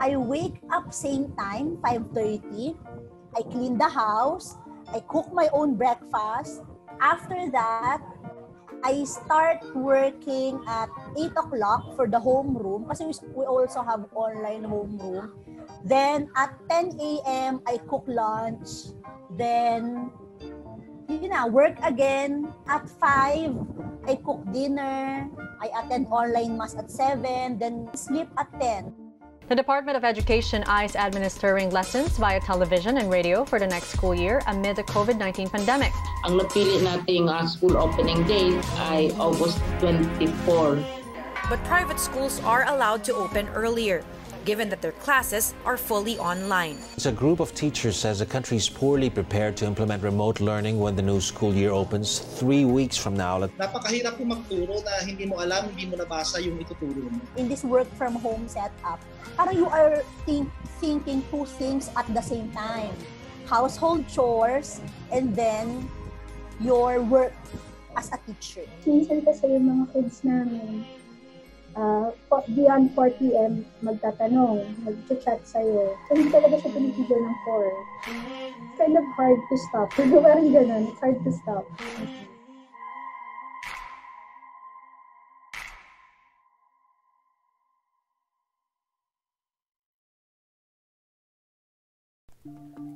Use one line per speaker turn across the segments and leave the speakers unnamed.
I wake up same time, 5:30. I clean the house. I cook my own breakfast. After that, I start working at 8 o'clock for the homeroom kasi we also have online homeroom. Then, at 10 a.m., I cook lunch. Then, work again. At 5, I cook dinner. I attend online mass at 7. Then, sleep at 10.
The Department of Education eyes administering lessons via television and radio for the next school year amid the COVID-19 pandemic.
Ang napili nating school opening date ay August 24.
But private schools are allowed to open earlier, given that their classes are fully online.
A group of teachers says the country is poorly prepared to implement remote learning when the new school year opens 3 weeks from now.
Napakahirap po magturo na hindi mo alam, hindi mo nabasa yung ituturo mo.
In this work from home setup, parang you are thinking two things at the same time. Household chores and then your work as a teacher.
Minsan kasi yung mga kids namin, beyond 4 p.m. magtatanong, mag-chat sa'yo. So, hindi talaga siya pinipigil ng 4. It's kind of hard to stop. Parang ganun, it's hard to stop.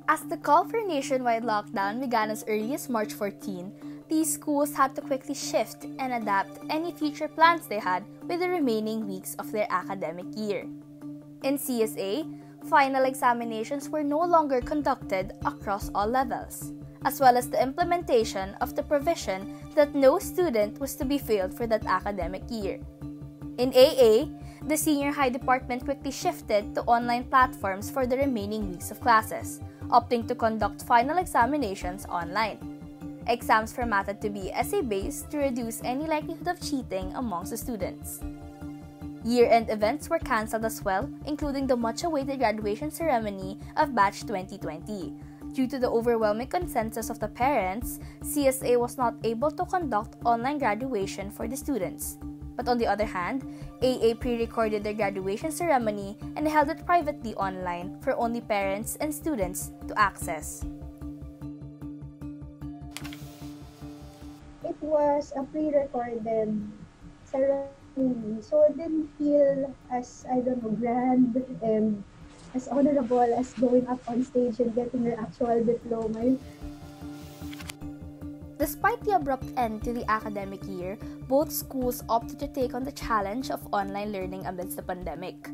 As the call for nationwide lockdown began as early as March 14, these schools had to quickly shift and adapt any future plans they had with the remaining weeks of their academic year. In CSA, final examinations were no longer conducted across all levels, as well as the implementation of the provision that no student was to be failed for that academic year. In AA, the senior high department quickly shifted to online platforms for the remaining weeks of classes, opting to conduct final examinations online. Exams formatted to be essay-based to reduce any likelihood of cheating amongst the students. Year-end events were cancelled as well, including the much-awaited graduation ceremony of Batch 2020. Due to the overwhelming consensus of the parents, CSA was not able to conduct online graduation for the students. But on the other hand, AA pre-recorded their graduation ceremony and held it privately online for only parents and students to access.
It was a pre-recorded ceremony, so it didn't feel as, grand and as honorable as going up on stage and getting your actual diploma.
Despite the abrupt end to the academic year, both schools opted to take on the challenge of online learning amidst the pandemic.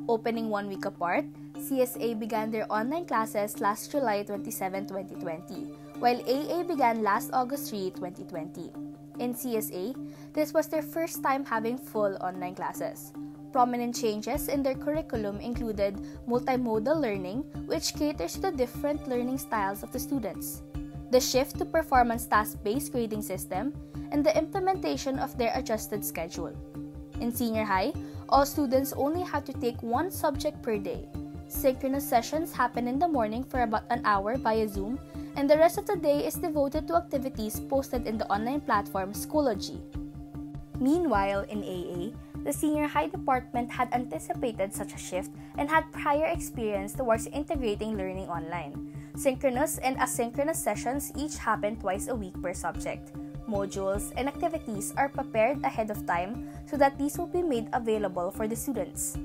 Opening 1 week apart, CSA began their online classes last July 27, 2020, while AA began last August 3, 2020. In CSA, this was their first time having full online classes. Prominent changes in their curriculum included multimodal learning, which caters to the different learning styles of the students, the shift to performance task-based grading system, and the implementation of their adjusted schedule. In senior high, all students only have to take one subject per day. Synchronous sessions happen in the morning for about an hour via Zoom, and the rest of the day is devoted to activities posted in the online platform Schoology. Meanwhile, in AA, the senior high department had anticipated such a shift and had prior experience towards integrating learning online. Synchronous and asynchronous sessions each happen twice a week per subject. Modules and activities are prepared ahead of time so that these will be made available for the students.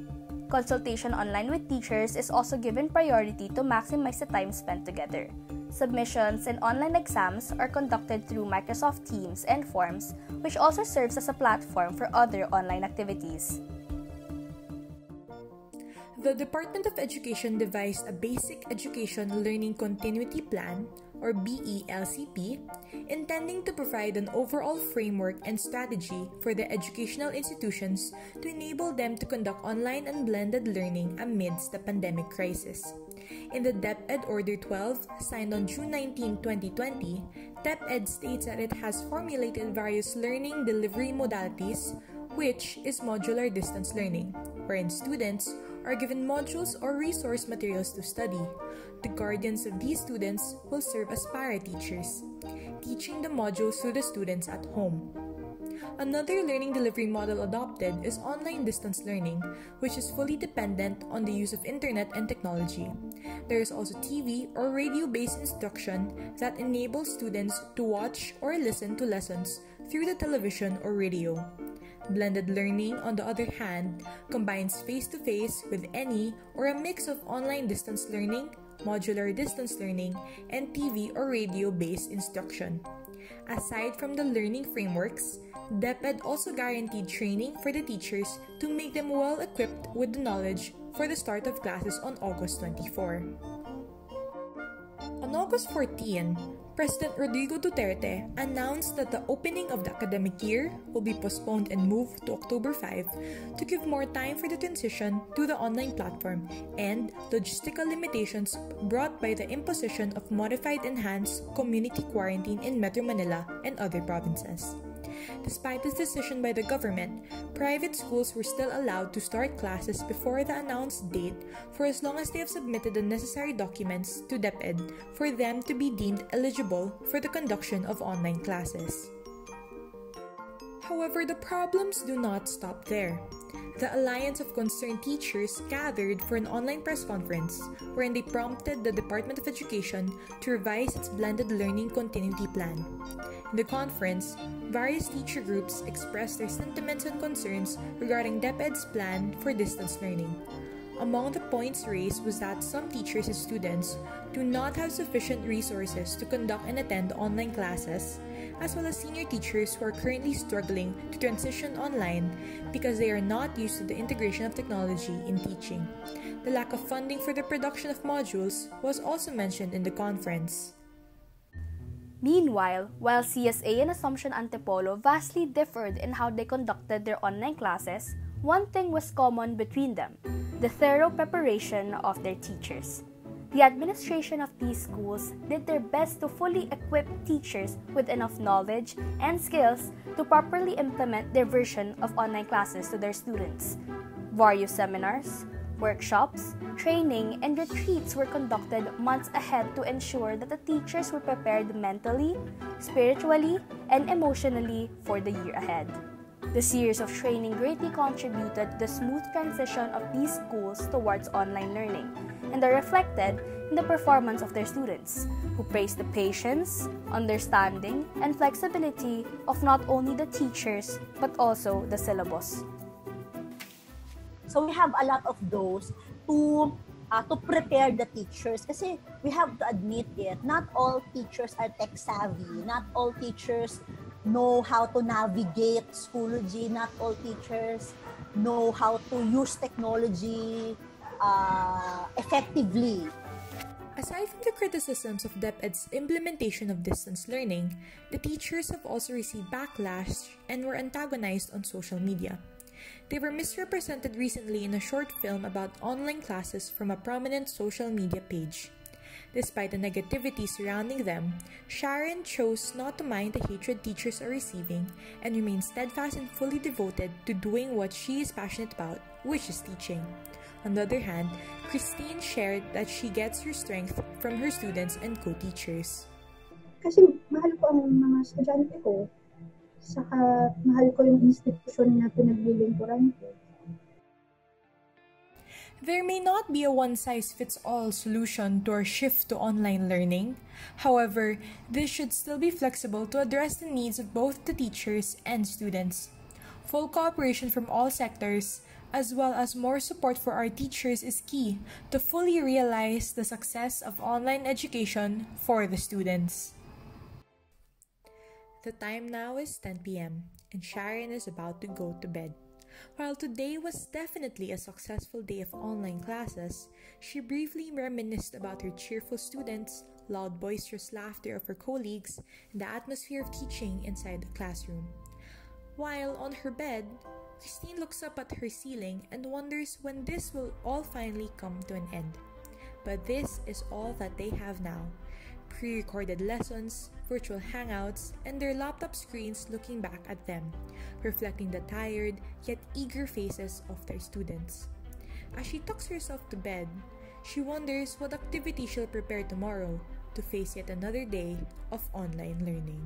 Consultation online with teachers is also given priority to maximize the time spent together. Submissions and online exams are conducted through Microsoft Teams and Forms, which also serves as a platform for other online activities.
The Department of Education devised a Basic Education Learning Continuity Plan, or BELCP, intending to provide an overall framework and strategy for the educational institutions to enable them to conduct online and blended learning amidst the pandemic crisis. In the DepEd Order 12, signed on June 19, 2020, DepEd states that it has formulated various learning delivery modalities, which is modular distance learning, wherein students are given modules or resource materials to study. The guardians of these students will serve as para-teachers, teaching the modules to the students at home. Another learning delivery model adopted is online distance learning, which is fully dependent on the use of internet and technology. There is also TV or radio-based instruction that enables students to watch or listen to lessons through the television or radio. Blended learning, on the other hand, combines face-to-face with any or a mix of online distance learning, modular distance learning, and TV or radio-based instruction. Aside from the learning frameworks, DepEd also guaranteed training for the teachers to make them well equipped with the knowledge for the start of classes on August 24. On August 14, President Rodrigo Duterte announced that the opening of the academic year will be postponed and moved to October 5 to give more time for the transition to the online platform and logistical limitations brought by the imposition of modified enhanced community quarantine in Metro Manila and other provinces. Despite this decision by the government, private schools were still allowed to start classes before the announced date for as long as they have submitted the necessary documents to DepEd for them to be deemed eligible for the conduction of online classes. However, the problems do not stop there. The Alliance of Concerned Teachers gathered for an online press conference wherein they prompted the Department of Education to revise its blended learning continuity plan. In the conference, various teacher groups expressed their sentiments and concerns regarding DepEd's plan for distance learning. Among the points raised was that some teachers and students do not have sufficient resources to conduct and attend online classes, as well as senior teachers who are currently struggling to transition online because they are not used to the integration of technology in teaching. The lack of funding for the production of modules was also mentioned in the conference.
Meanwhile, while CSA and Assumption Antipolo vastly differed in how they conducted their online classes, one thing was common between them: the thorough preparation of their teachers. The administration of these schools did their best to fully equip teachers with enough knowledge and skills to properly implement their version of online classes to their students. Various seminars, workshops, training, and retreats were conducted months ahead to ensure that the teachers were prepared mentally, spiritually, and emotionally for the year ahead. The series of training greatly contributed to the smooth transition of these schools towards online learning, and are reflected in the performance of their students, who praised the patience, understanding, and flexibility of not only the teachers but also the syllabus.
So we have a lot of those to prepare the teachers, kasi we have to admit it, not all teachers are tech savvy, not all teachers know how to navigate Schoology, not all teachers know how to use technology effectively.
Aside from the criticisms of DepEd's implementation of distance learning, the teachers have also received backlash and were antagonized on social media. They were misrepresented recently in a short film about online classes from a prominent social media page. Despite the negativity surrounding them, Sharin chose not to mind the hatred teachers are receiving and remains steadfast and fully devoted to doing what she is passionate about, which is teaching. On the other hand, Kristin shared that she gets her strength from her students and co-teachers.
Kasi mahal ko ang mga estudyante ko. Saka mahal ko yung institusyon na pinaglilingkuran ko.
There may not be a one-size-fits-all solution to our shift to online learning. However, this should still be flexible to address the needs of both the teachers and students. Full cooperation from all sectors, as well as more support for our teachers, is key to fully realize the success of online education for the students. The time now is 10 p.m. and Sharin is about to go to bed. While today was definitely a successful day of online classes, she briefly reminisced about her cheerful students, loud boisterous laughter of her colleagues, and the atmosphere of teaching inside the classroom. While on her bed, Kristin looks up at her ceiling and wonders when this will all finally come to an end. But this is all that they have now: pre-recorded lessons, virtual hangouts, and their laptop screens looking back at them, reflecting the tired yet eager faces of their students. As she tucks herself to bed, she wonders what activity she'll prepare tomorrow to face yet another day of online learning.